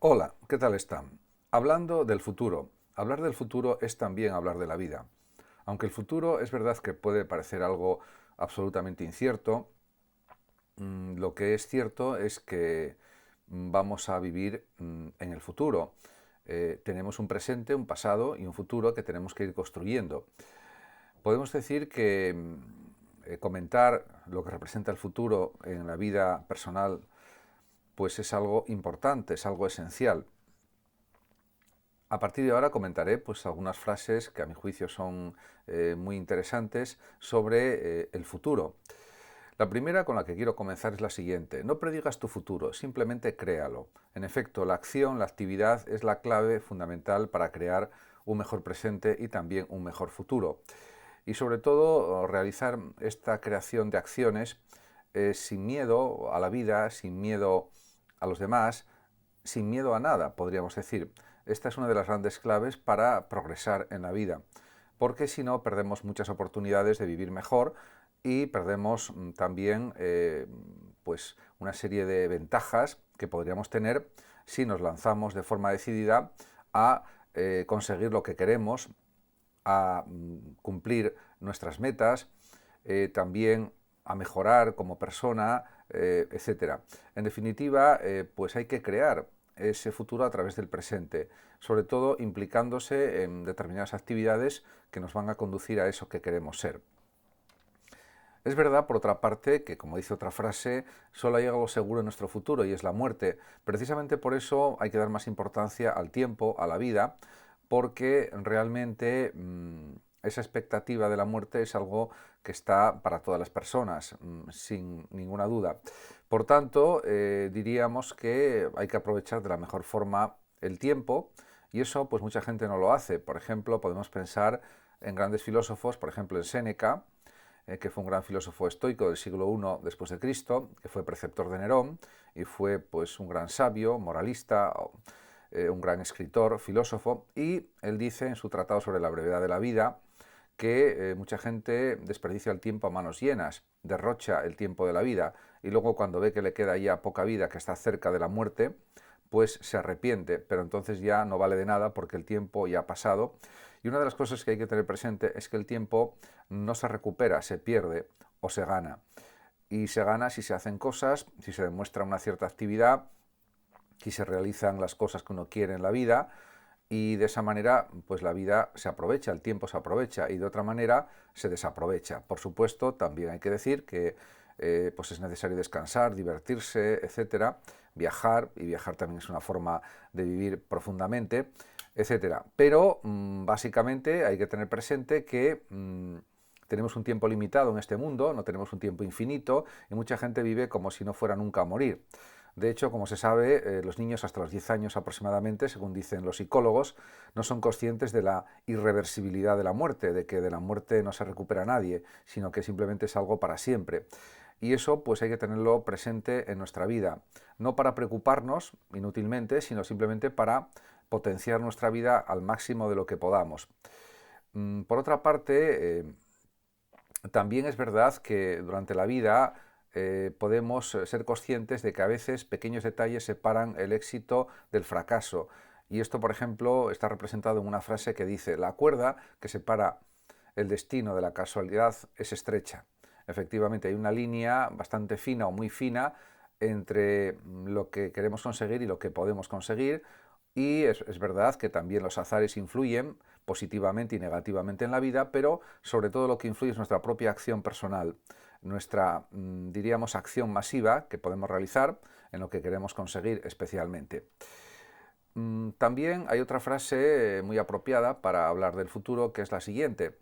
Hola, ¿qué tal están? Hablando del futuro. Hablar del futuro es también hablar de la vida. Aunque el futuro es verdad que puede parecer algo absolutamente incierto, lo que es cierto es que vamos a vivir en el futuro. Tenemos un presente, un pasado y un futuro que tenemos que ir construyendo. Podemos decir que comentar lo que representa el futuro en la vida personal pues es algo importante, es algo esencial. A partir de ahora comentaré pues, algunas frases que a mi juicio son muy interesantes sobre el futuro. La primera con la que quiero comenzar es la siguiente. No predigas tu futuro, simplemente créalo. En efecto, la acción, la actividad es la clave fundamental para crear un mejor presente y también un mejor futuro. Y sobre todo realizar esta creación de acciones sin miedo a la vida, sin miedo a los demás, sin miedo a nada, podríamos decir. Esta es una de las grandes claves para progresar en la vida, porque si no perdemos muchas oportunidades de vivir mejor y perdemos también pues una serie de ventajas que podríamos tener si nos lanzamos de forma decidida a conseguir lo que queremos, a cumplir nuestras metas, también a mejorar como persona, etcétera. En definitiva, pues hay que crear ese futuro a través del presente, sobre todo implicándose en determinadas actividades que nos van a conducir a eso que queremos ser. Es verdad, por otra parte, que como dice otra frase, solo hay algo seguro en nuestro futuro y es la muerte. Precisamente por eso hay que dar más importancia al tiempo, a la vida, porque realmente esa expectativa de la muerte es algo que está para todas las personas, sin ninguna duda. Por tanto, diríamos que hay que aprovechar de la mejor forma el tiempo y eso pues mucha gente no lo hace. Por ejemplo, podemos pensar en grandes filósofos, por ejemplo en Séneca, que fue un gran filósofo estoico del siglo I después de Cristo, que fue preceptor de Nerón y fue pues un gran sabio, moralista, un gran escritor, filósofo, y él dice en su tratado sobre la brevedad de la vida que mucha gente desperdicia el tiempo a manos llenas, derrocha el tiempo de la vida y luego cuando ve que le queda ya poca vida, que está cerca de la muerte, pues se arrepiente, pero entonces ya no vale de nada porque el tiempo ya ha pasado. Y una de las cosas que hay que tener presente es que el tiempo no se recupera, se pierde o se gana. Y se gana si se hacen cosas, si se demuestra una cierta actividad, si se realizan las cosas que uno quiere en la vida, y de esa manera pues la vida se aprovecha, el tiempo se aprovecha y de otra manera se desaprovecha. Por supuesto, también hay que decir que pues es necesario descansar, divertirse, etcétera, viajar, y viajar también es una forma de vivir profundamente, etcétera. Pero básicamente hay que tener presente que tenemos un tiempo limitado en este mundo, no tenemos un tiempo infinito y mucha gente vive como si no fuera nunca a morir. De hecho, como se sabe, los niños hasta los 10 años aproximadamente, según dicen los psicólogos, no son conscientes de la irreversibilidad de la muerte, de que de la muerte no se recupera nadie, sino que simplemente es algo para siempre. Y eso pues hay que tenerlo presente en nuestra vida, no para preocuparnos inútilmente, sino simplemente para potenciar nuestra vida al máximo de lo que podamos. Por otra parte, también es verdad que durante la vida podemos ser conscientes de que a veces pequeños detalles separan el éxito del fracaso. Y esto, por ejemplo, está representado en una frase que dice: la cuerda que separa el destino de la casualidad es estrecha. Efectivamente, hay una línea bastante fina o muy fina entre lo que queremos conseguir y lo que podemos conseguir. Y es verdad que también los azares influyen positivamente y negativamente en la vida, pero sobre todo lo que influye es nuestra propia acción personal, nuestra, diríamos, acción masiva que podemos realizar en lo que queremos conseguir especialmente. También hay otra frase muy apropiada para hablar del futuro, que es la siguiente: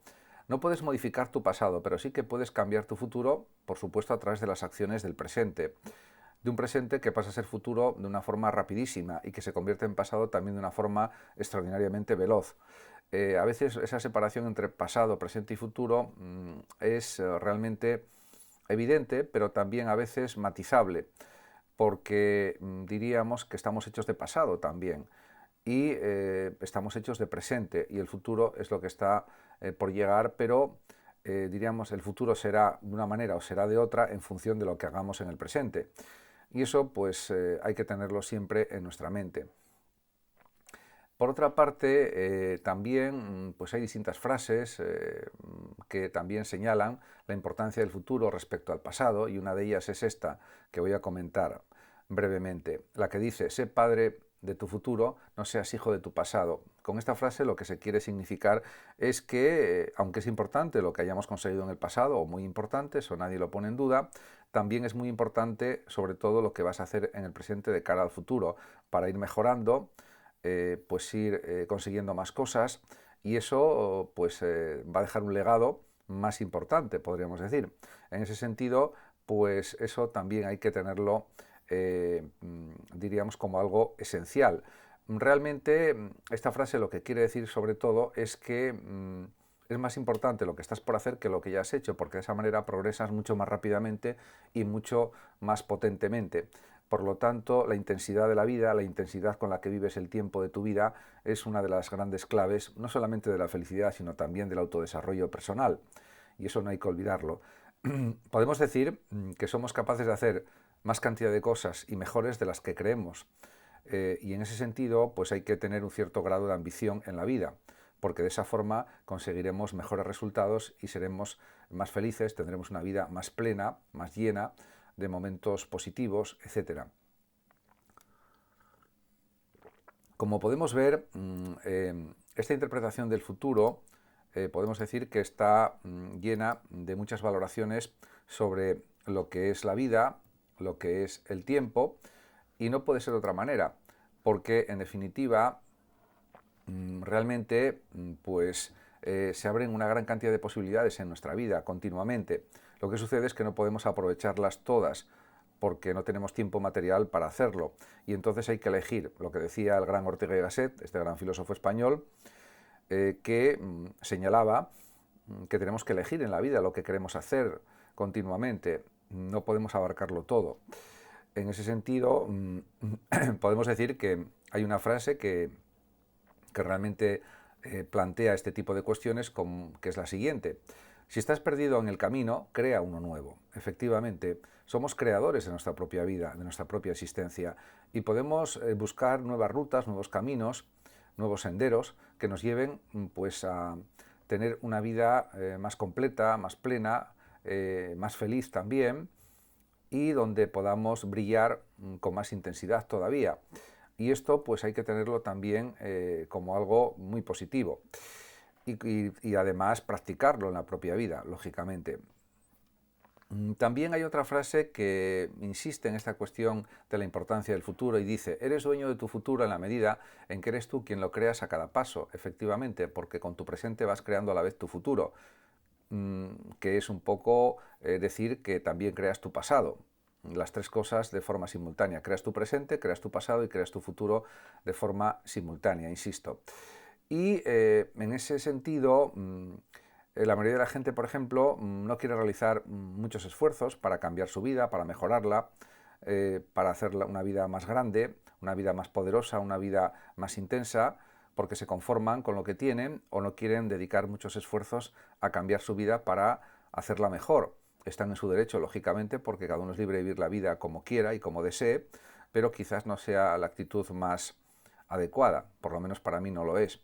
no puedes modificar tu pasado, pero sí que puedes cambiar tu futuro, por supuesto, a través de las acciones del presente. De un presente que pasa a ser futuro de una forma rapidísima y que se convierte en pasado también de una forma extraordinariamente veloz. A veces esa separación entre pasado, presente y futuro es realmente evidente, pero también a veces matizable, porque diríamos que estamos hechos de pasado también y estamos hechos de presente y el futuro es lo que está por llegar, pero diríamos el futuro será de una manera o será de otra en función de lo que hagamos en el presente. Y eso pues hay que tenerlo siempre en nuestra mente. Por otra parte, también pues hay distintas frases que también señalan la importancia del futuro respecto al pasado, y una de ellas es esta que voy a comentar brevemente, la que dice: sé padre de tu futuro, no seas hijo de tu pasado. Con esta frase lo que se quiere significar es que, aunque es importante lo que hayamos conseguido en el pasado, o muy importante, eso nadie lo pone en duda, también es muy importante sobre todo lo que vas a hacer en el presente de cara al futuro, para ir mejorando, pues ir consiguiendo más cosas, y eso pues va a dejar un legado más importante, podríamos decir. En ese sentido, pues eso también hay que tenerlo, diríamos, como algo esencial. Realmente esta frase lo que quiere decir sobre todo es que es más importante lo que estás por hacer que lo que ya has hecho, porque de esa manera progresas mucho más rápidamente y mucho más potentemente. Por lo tanto, la intensidad de la vida, la intensidad con la que vives el tiempo de tu vida, es una de las grandes claves, no solamente de la felicidad, sino también del autodesarrollo personal. Y eso no hay que olvidarlo. Podemos decir que somos capaces de hacer más cantidad de cosas y mejores de las que creemos. Y en ese sentido, pues hay que tener un cierto grado de ambición en la vida, porque de esa forma conseguiremos mejores resultados y seremos más felices, tendremos una vida más plena, más llena de momentos positivos, etc. Como podemos ver, esta interpretación del futuro podemos decir que está llena de muchas valoraciones sobre lo que es la vida, lo que es el tiempo, y no puede ser de otra manera, porque en definitiva realmente pues se abren una gran cantidad de posibilidades en nuestra vida continuamente. Lo que sucede es que no podemos aprovecharlas todas porque no tenemos tiempo material para hacerlo, y entonces hay que elegir. Lo que decía el gran Ortega y Gasset, este gran filósofo español, que señalaba que tenemos que elegir en la vida lo que queremos hacer continuamente, no podemos abarcarlo todo. En ese sentido, podemos decir que hay una frase que realmente plantea este tipo de cuestiones, que es la siguiente: si estás perdido en el camino, crea uno nuevo. Efectivamente, somos creadores de nuestra propia vida, de nuestra propia existencia, y podemos buscar nuevas rutas, nuevos caminos, nuevos senderos que nos lleven pues a tener una vida más completa, más plena, más feliz también, y donde podamos brillar con más intensidad todavía. Y esto pues hay que tenerlo también como algo muy positivo, y además practicarlo en la propia vida, lógicamente. También hay otra frase que insiste en esta cuestión de la importancia del futuro y dice: eres dueño de tu futuro en la medida en que eres tú quien lo creas a cada paso. Efectivamente, porque con tu presente vas creando a la vez tu futuro, que es un poco decir que también creas tu pasado. Las tres cosas de forma simultánea. Creas tu presente, creas tu pasado y creas tu futuro de forma simultánea, insisto. Y en ese sentido, la mayoría de la gente, por ejemplo, no quiere realizar muchos esfuerzos para cambiar su vida, para mejorarla, para hacerla una vida más grande, una vida más poderosa, una vida más intensa, porque se conforman con lo que tienen o no quieren dedicar muchos esfuerzos a cambiar su vida para hacerla mejor. Están en su derecho, lógicamente, porque cada uno es libre de vivir la vida como quiera y como desee, pero quizás no sea la actitud más adecuada, por lo menos para mí no lo es,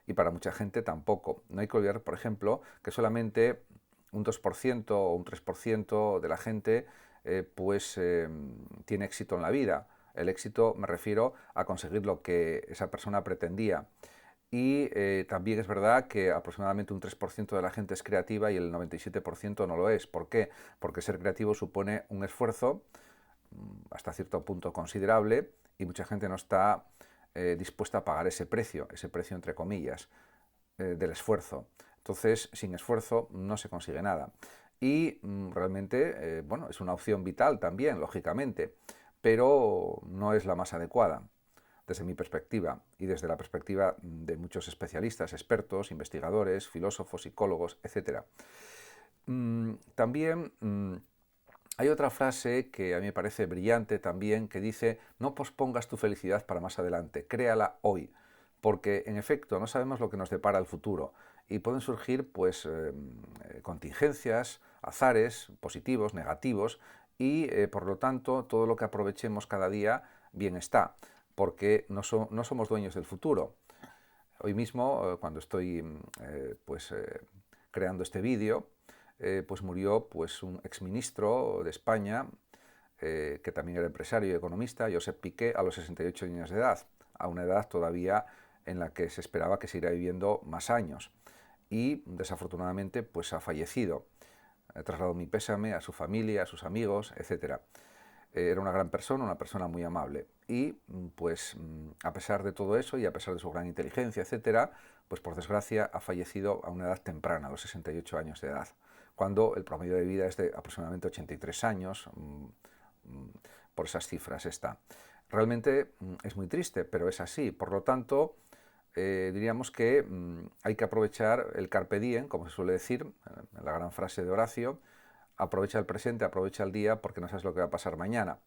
y para mucha gente tampoco. No hay que olvidar, por ejemplo, que solamente un 2% o un 3% de la gente tiene éxito en la vida. El éxito me refiero a conseguir lo que esa persona pretendía. Y también es verdad que aproximadamente un 3% de la gente es creativa y el 97% no lo es. ¿Por qué? Porque ser creativo supone un esfuerzo hasta cierto punto considerable, y mucha gente no está dispuesta a pagar ese precio entre comillas, del esfuerzo. Entonces, sin esfuerzo no se consigue nada. Y realmente, bueno, es una opción vital también, lógicamente, pero no es la más adecuada desde mi perspectiva y desde la perspectiva de muchos especialistas, expertos, investigadores, filósofos, psicólogos, etc. También hay otra frase que a mí me parece brillante también, que dice: no pospongas tu felicidad para más adelante, créala hoy, porque en efecto no sabemos lo que nos depara el futuro, y pueden surgir pues contingencias, azares positivos, negativos, y por lo tanto todo lo que aprovechemos cada día bien está. porque no somos dueños del futuro. Hoy mismo, cuando estoy creando este vídeo, pues murió pues, un exministro de España, que también era empresario y economista, Josep Piqué, a los 68 años de edad, a una edad todavía en la que se esperaba que seguiría viviendo más años. Y desafortunadamente pues ha fallecido. He trasladado mi pésame a su familia, a sus amigos, etc. Era una gran persona, una persona muy amable. Y pues a pesar de todo eso y a pesar de su gran inteligencia, etc., pues por desgracia ha fallecido a una edad temprana, a los 68 años de edad, cuando el promedio de vida es de aproximadamente 83 años, por esas cifras está. Realmente es muy triste, pero es así. Por lo tanto, diríamos que hay que aprovechar el carpe diem, como se suele decir, la gran frase de Horacio: aprovecha el presente, aprovecha el día, porque no sabes lo que va a pasar mañana.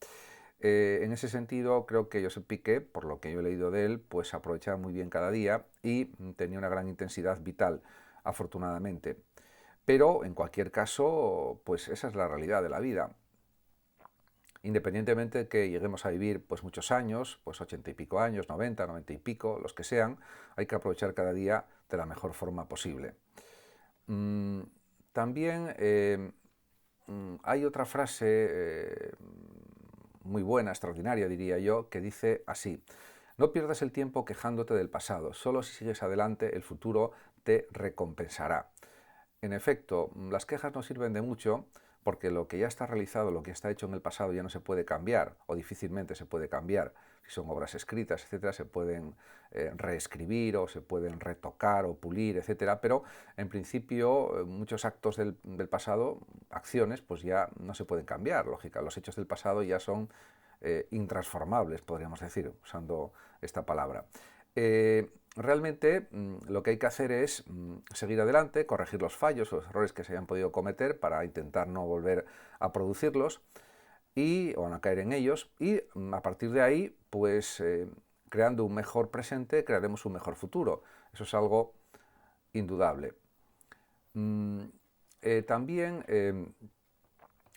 En ese sentido, creo que Josep Piqué, por lo que yo he leído de él, pues aprovechaba muy bien cada día y tenía una gran intensidad vital, afortunadamente. Pero, en cualquier caso, pues esa es la realidad de la vida. Independientemente de que lleguemos a vivir pues muchos años, pues 80 y pico años, 90, 90 y pico, los que sean, hay que aprovechar cada día de la mejor forma posible. También hay otra frase muy buena, extraordinaria diría yo, que dice así: no pierdas el tiempo quejándote del pasado, solo si sigues adelante el futuro te recompensará. En efecto, las quejas no sirven de mucho, porque lo que ya está realizado, lo que está hecho en el pasado ya no se puede cambiar, o difícilmente se puede cambiar. Si son obras escritas, etcétera, se pueden reescribir o se pueden retocar o pulir, etcétera, pero en principio muchos actos del pasado, acciones, pues ya no se pueden cambiar, lógica. Los hechos del pasado ya son intransformables, podríamos decir, usando esta palabra. Realmente lo que hay que hacer es seguir adelante, corregir los fallos o los errores que se hayan podido cometer para intentar no volver a producirlos o a caer en ellos, y a partir de ahí, pues creando un mejor presente, crearemos un mejor futuro. Eso es algo indudable. También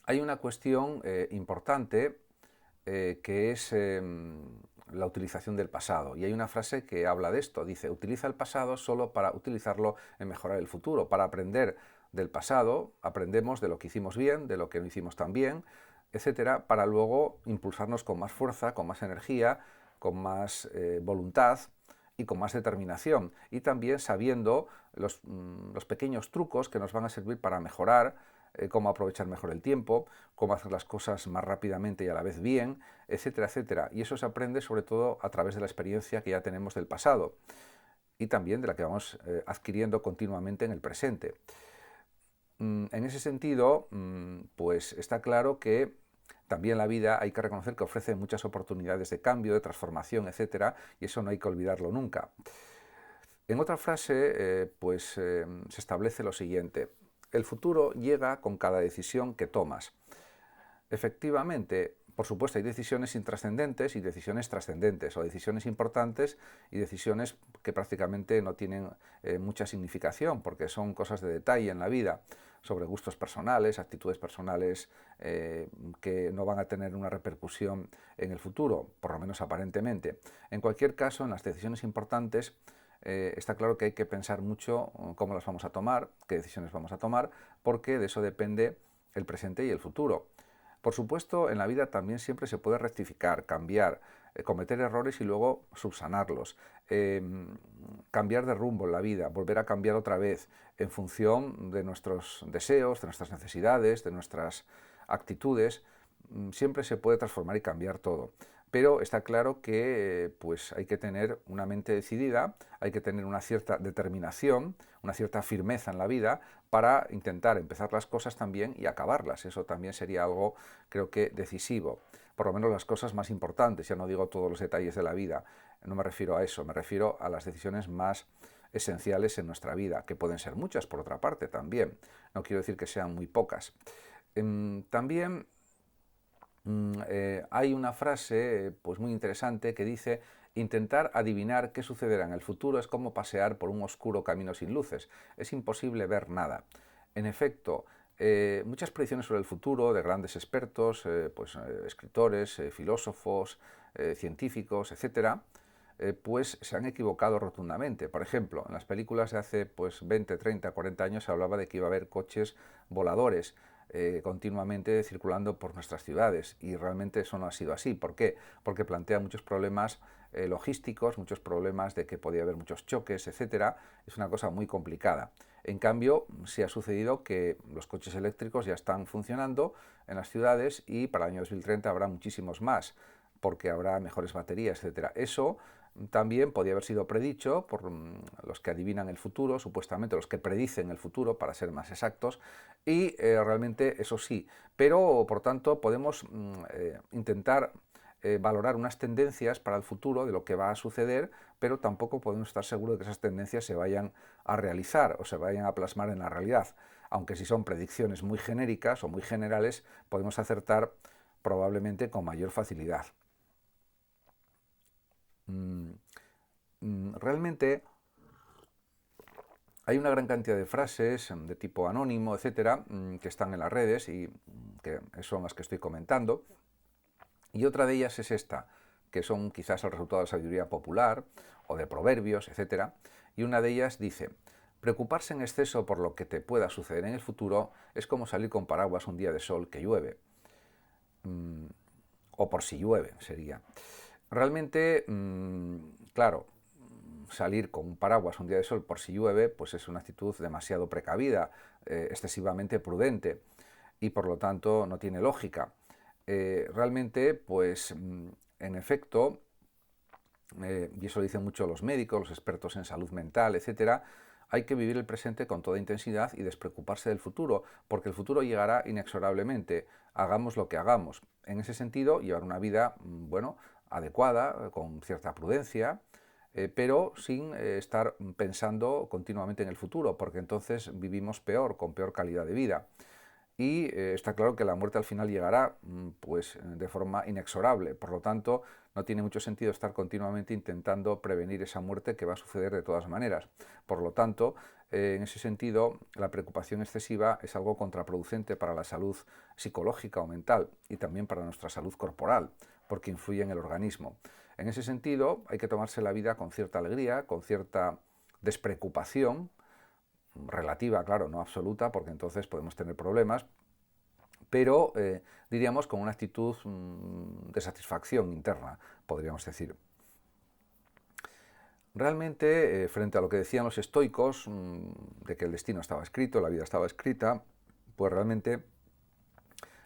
hay una cuestión importante que es la utilización del pasado. Y hay una frase que habla de esto. Dice: utiliza el pasado solo para utilizarlo en mejorar el futuro. Para aprender del pasado, aprendemos de lo que hicimos bien, de lo que no hicimos tan bien, etcétera, para luego impulsarnos con más fuerza, con más energía, con más voluntad y con más determinación. Y también sabiendo los pequeños trucos que nos van a servir para mejorar, cómo aprovechar mejor el tiempo, cómo hacer las cosas más rápidamente y a la vez bien, etcétera, etcétera. Y eso se aprende sobre todo a través de la experiencia que ya tenemos del pasado y también de la que vamos adquiriendo continuamente en el presente. En ese sentido, pues está claro que también la vida hay que reconocer que ofrece muchas oportunidades de cambio, de transformación, etcétera, y eso no hay que olvidarlo nunca. En otra frase, se establece lo siguiente: el futuro llega con cada decisión que tomas. Efectivamente, por supuesto, hay decisiones intrascendentes y decisiones trascendentes, o decisiones importantes y decisiones que prácticamente no tienen mucha significación, porque son cosas de detalle en la vida, sobre gustos personales, actitudes personales que no van a tener una repercusión en el futuro, por lo menos aparentemente. En cualquier caso, en las decisiones importantes, está claro que hay que pensar mucho cómo las vamos a tomar, qué decisiones vamos a tomar, porque de eso depende el presente y el futuro. Por supuesto, en la vida también siempre se puede rectificar, cambiar, cometer errores y luego subsanarlos, cambiar de rumbo en la vida, volver a cambiar otra vez en función de nuestros deseos, de nuestras necesidades, de nuestras actitudes. Siempre se puede transformar y cambiar todo. Pero está claro que pues hay que tener una mente decidida, hay que tener una cierta determinación, una cierta firmeza en la vida para intentar empezar las cosas también y acabarlas. Eso también sería algo, creo que, decisivo. Por lo menos las cosas más importantes, ya no digo todos los detalles de la vida, no me refiero a eso, me refiero a las decisiones más esenciales en nuestra vida, que pueden ser muchas por otra parte también. No quiero decir que sean muy pocas. También hay una frase pues muy interesante que dice: intentar adivinar qué sucederá en el futuro es como pasear por un oscuro camino sin luces. Es imposible ver nada. En efecto, muchas predicciones sobre el futuro de grandes expertos, escritores, filósofos, científicos, etcétera, pues se han equivocado rotundamente. Por ejemplo, en las películas de hace pues 20, 30, 40 años se hablaba de que iba a haber coches voladores continuamente circulando por nuestras ciudades, y realmente eso no ha sido así. ¿Por qué? Porque plantea muchos problemas logísticos, muchos problemas de que podía haber muchos choques, etcétera. Es una cosa muy complicada. En cambio, sí ha sucedido que los coches eléctricos ya están funcionando en las ciudades, y para el año 2030 habrá muchísimos más, porque habrá mejores baterías, etcétera. Eso también podía haber sido predicho por los que adivinan el futuro, supuestamente los que predicen el futuro, para ser más exactos, y realmente eso sí. Pero, por tanto, podemos intentar valorar unas tendencias para el futuro de lo que va a suceder, pero tampoco podemos estar seguros de que esas tendencias se vayan a realizar o se vayan a plasmar en la realidad. Aunque si son predicciones muy genéricas o muy generales, podemos acertar probablemente con mayor facilidad. Realmente hay una gran cantidad de frases de tipo anónimo, etcétera, que están en las redes y que son las que estoy comentando. Y otra de ellas es esta, que son quizás el resultado de la sabiduría popular o de proverbios, etcétera. Y una de ellas dice: preocuparse en exceso por lo que te pueda suceder en el futuro es como salir con paraguas un día de sol que llueve. O por si llueve, sería. Realmente, claro, salir con un paraguas un día de sol por si llueve, pues es una actitud demasiado precavida, excesivamente prudente, y por lo tanto no tiene lógica. Realmente, pues en efecto, y eso lo dicen mucho los médicos, los expertos en salud mental, etcétera, hay que vivir el presente con toda intensidad y despreocuparse del futuro, porque el futuro llegará inexorablemente, hagamos lo que hagamos. En ese sentido, llevar una vida, bueno, adecuada, con cierta prudencia, pero sin estar pensando continuamente en el futuro, porque entonces vivimos peor, con peor calidad de vida. Y está claro que la muerte al final llegará pues de forma inexorable. Por lo tanto, no tiene mucho sentido estar continuamente intentando prevenir esa muerte, que va a suceder de todas maneras. Por lo tanto, en ese sentido, la preocupación excesiva es algo contraproducente para la salud psicológica o mental, y también para nuestra salud corporal, porque influye en el organismo. En ese sentido, hay que tomarse la vida con cierta alegría, con cierta despreocupación, relativa, claro, no absoluta, porque entonces podemos tener problemas, pero diríamos con una actitud de satisfacción interna, podríamos decir. Realmente, frente a lo que decían los estoicos, de que el destino estaba escrito, la vida estaba escrita, pues realmente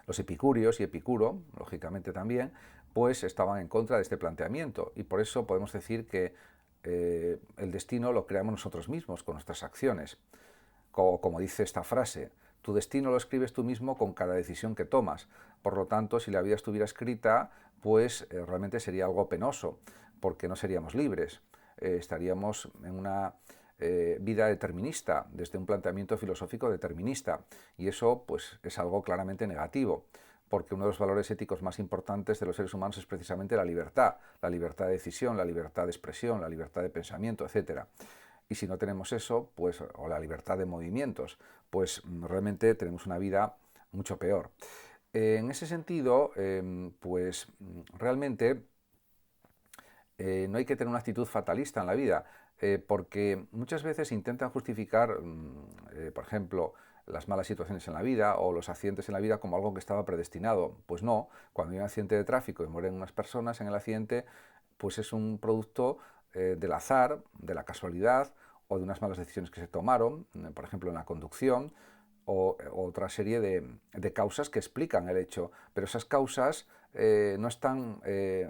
los epicúreos y Epicuro, lógicamente también, pues estaban en contra de este planteamiento, y por eso podemos decir que el destino lo creamos nosotros mismos con nuestras acciones. Como dice esta frase, tu destino lo escribes tú mismo con cada decisión que tomas. Por lo tanto, si la vida estuviera escrita, pues realmente sería algo penoso, porque no seríamos libres. Estaríamos en una vida determinista, desde un planteamiento filosófico determinista, y eso pues es algo claramente negativo, porque uno de los valores éticos más importantes de los seres humanos es precisamente la libertad de decisión, la libertad de expresión, la libertad de pensamiento, etcétera. Y si no tenemos eso, pues, o la libertad de movimientos, pues realmente tenemos una vida mucho peor. En ese sentido, pues realmente no hay que tener una actitud fatalista en la vida, porque muchas veces intentan justificar, por ejemplo, las malas situaciones en la vida o los accidentes en la vida como algo que estaba predestinado. Pues no, cuando hay un accidente de tráfico y mueren unas personas en el accidente, pues es un producto del azar, de la casualidad o de unas malas decisiones que se tomaron, por ejemplo en la conducción, o otra serie de causas que explican el hecho, pero esas causas no están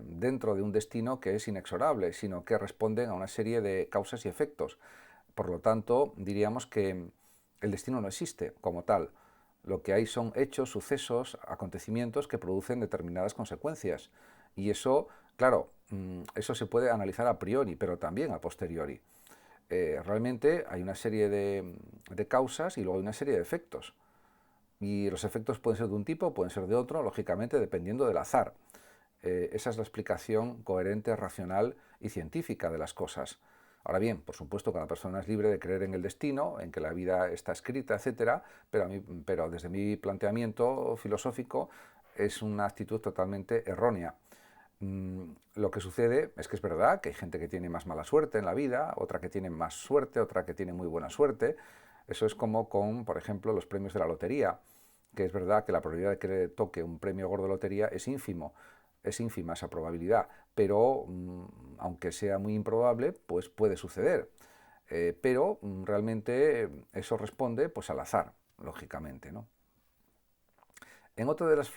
dentro de un destino que es inexorable, sino que responden a una serie de causas y efectos. Por lo tanto, diríamos que el destino no existe como tal. Lo que hay son hechos, sucesos, acontecimientos que producen determinadas consecuencias. Y eso, claro, eso se puede analizar a priori, pero también a posteriori. Realmente hay una serie de causas y luego hay una serie de efectos. Y los efectos pueden ser de un tipo, pueden ser de otro, lógicamente dependiendo del azar. Esa es la explicación coherente, racional y científica de las cosas. Ahora bien, por supuesto, cada persona es libre de creer en el destino, en que la vida está escrita, etcétera, pero desde mi planteamiento filosófico es una actitud totalmente errónea. Lo que sucede es que es verdad que hay gente que tiene más mala suerte en la vida, otra que tiene más suerte, otra que tiene muy buena suerte. Eso es como con, por ejemplo, los premios de la lotería, que es verdad que la probabilidad de que le toque un premio gordo de lotería es ínfima esa probabilidad, pero aunque sea muy improbable, pues puede suceder. Pero realmente eso responde pues al azar, lógicamente, ¿no? En otra de las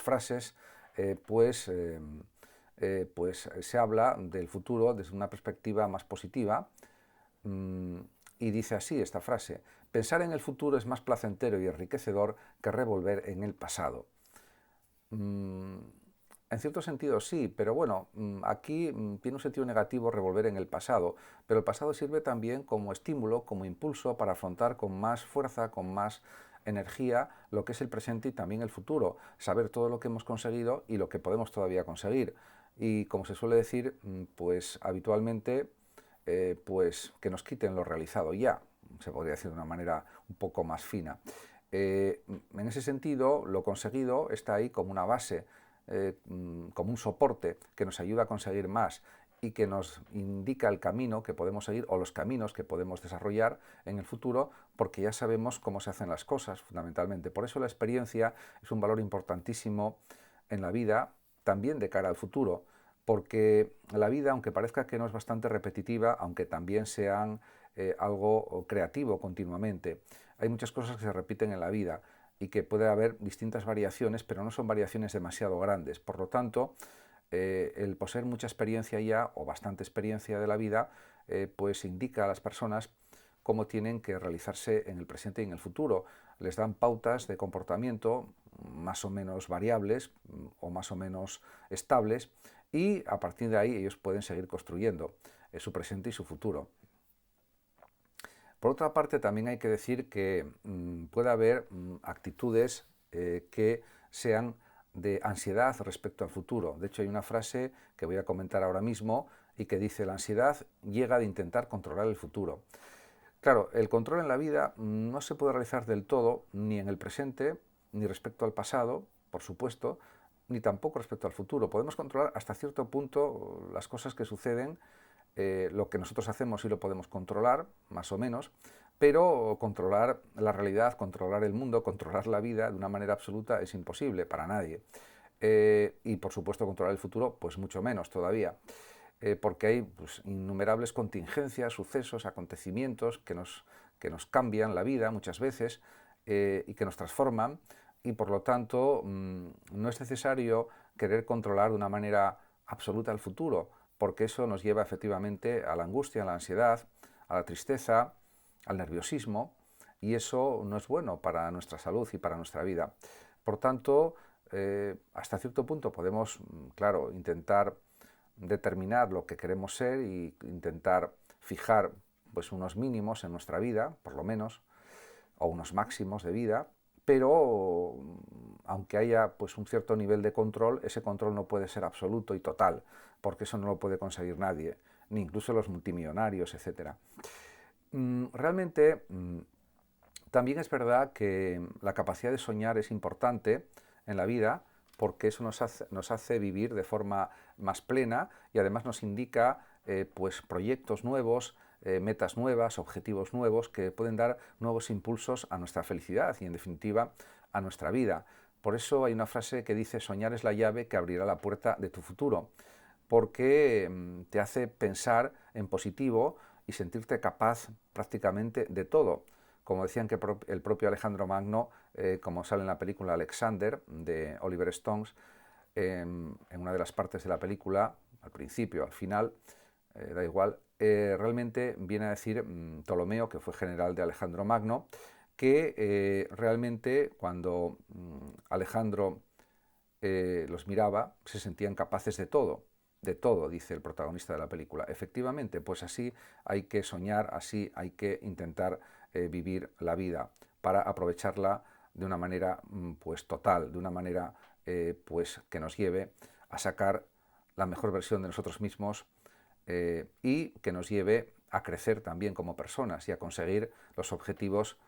frases, eh, pues, eh, pues se habla del futuro desde una perspectiva más positiva, mm, y dice así esta frase: pensar en el futuro es más placentero y enriquecedor que revolver en el pasado. Mm, en cierto sentido sí, pero bueno, aquí tiene un sentido negativo revolver en el pasado, pero el pasado sirve también como estímulo, como impulso para afrontar con más fuerza, con más energía lo que es el presente y también el futuro, saber todo lo que hemos conseguido y lo que podemos todavía conseguir. Y como se suele decir, pues habitualmente, pues que nos quiten lo realizado ya, se podría decir de una manera un poco más fina. En ese sentido, lo conseguido está ahí como una base, como un soporte que nos ayuda a conseguir más y que nos indica el camino que podemos seguir o los caminos que podemos desarrollar en el futuro, porque ya sabemos cómo se hacen las cosas, fundamentalmente. Por eso la experiencia es un valor importantísimo en la vida, también de cara al futuro, porque la vida, aunque parezca que no es bastante repetitiva, aunque también sean algo creativo continuamente, hay muchas cosas que se repiten en la vida y que puede haber distintas variaciones, pero no son variaciones demasiado grandes. Por lo tanto, el poseer mucha experiencia ya, o bastante experiencia de la vida, pues indica a las personas cómo tienen que realizarse en el presente y en el futuro. Les dan pautas de comportamiento más o menos variables o más o menos estables, y a partir de ahí ellos pueden seguir construyendo su presente y su futuro. Por otra parte, también hay que decir que puede haber actitudes que sean de ansiedad respecto al futuro. De hecho, hay una frase que voy a comentar ahora mismo y que dice: la ansiedad llega de intentar controlar el futuro. Claro, el control en la vida no se puede realizar del todo, ni en el presente, ni respecto al pasado, por supuesto, ni tampoco respecto al futuro. Podemos controlar hasta cierto punto las cosas que suceden, lo que nosotros hacemos sí lo podemos controlar, más o menos, pero controlar la realidad, controlar el mundo, controlar la vida de una manera absoluta es imposible para nadie. Y por supuesto controlar el futuro, pues mucho menos todavía. Porque hay pues, innumerables contingencias, sucesos, acontecimientos que nos cambian la vida muchas veces, y que nos transforman, y por lo tanto no es necesario querer controlar de una manera absoluta el futuro, porque eso nos lleva efectivamente a la angustia, a la ansiedad, a la tristeza, al nerviosismo, y eso no es bueno para nuestra salud y para nuestra vida. Por tanto, hasta cierto punto podemos, claro, intentar determinar lo que queremos ser e intentar fijar pues unos mínimos en nuestra vida, por lo menos, o unos máximos de vida, pero aunque haya pues un cierto nivel de control, ese control no puede ser absoluto y total, porque eso no lo puede conseguir nadie, ni incluso los multimillonarios, etc. Realmente también es verdad que la capacidad de soñar es importante en la vida, porque eso nos hace vivir de forma más plena y además nos indica pues proyectos nuevos, metas nuevas, objetivos nuevos que pueden dar nuevos impulsos a nuestra felicidad y en definitiva a nuestra vida. Por eso hay una frase que dice: soñar es la llave que abrirá la puerta de tu futuro, porque te hace pensar en positivo y sentirte capaz prácticamente de todo. Como decían que el propio Alejandro Magno, como sale en la película Alexander de Oliver Stone, en una de las partes de la película, al principio, al final, da igual, realmente viene a decir Ptolomeo, que fue general de Alejandro Magno, que realmente cuando Alejandro los miraba, se sentían capaces de todo, dice el protagonista de la película. Efectivamente, pues así hay que soñar, así hay que intentar vivir la vida para aprovecharla de una manera pues total, de una manera pues que nos lleve a sacar la mejor versión de nosotros mismos, y que nos lleve a crecer también como personas y a conseguir los objetivos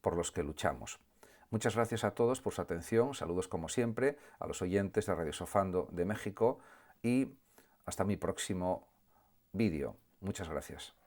por los que luchamos. Muchas gracias a todos por su atención, saludos como siempre a los oyentes de Radio Sofando de México y hasta mi próximo vídeo. Muchas gracias.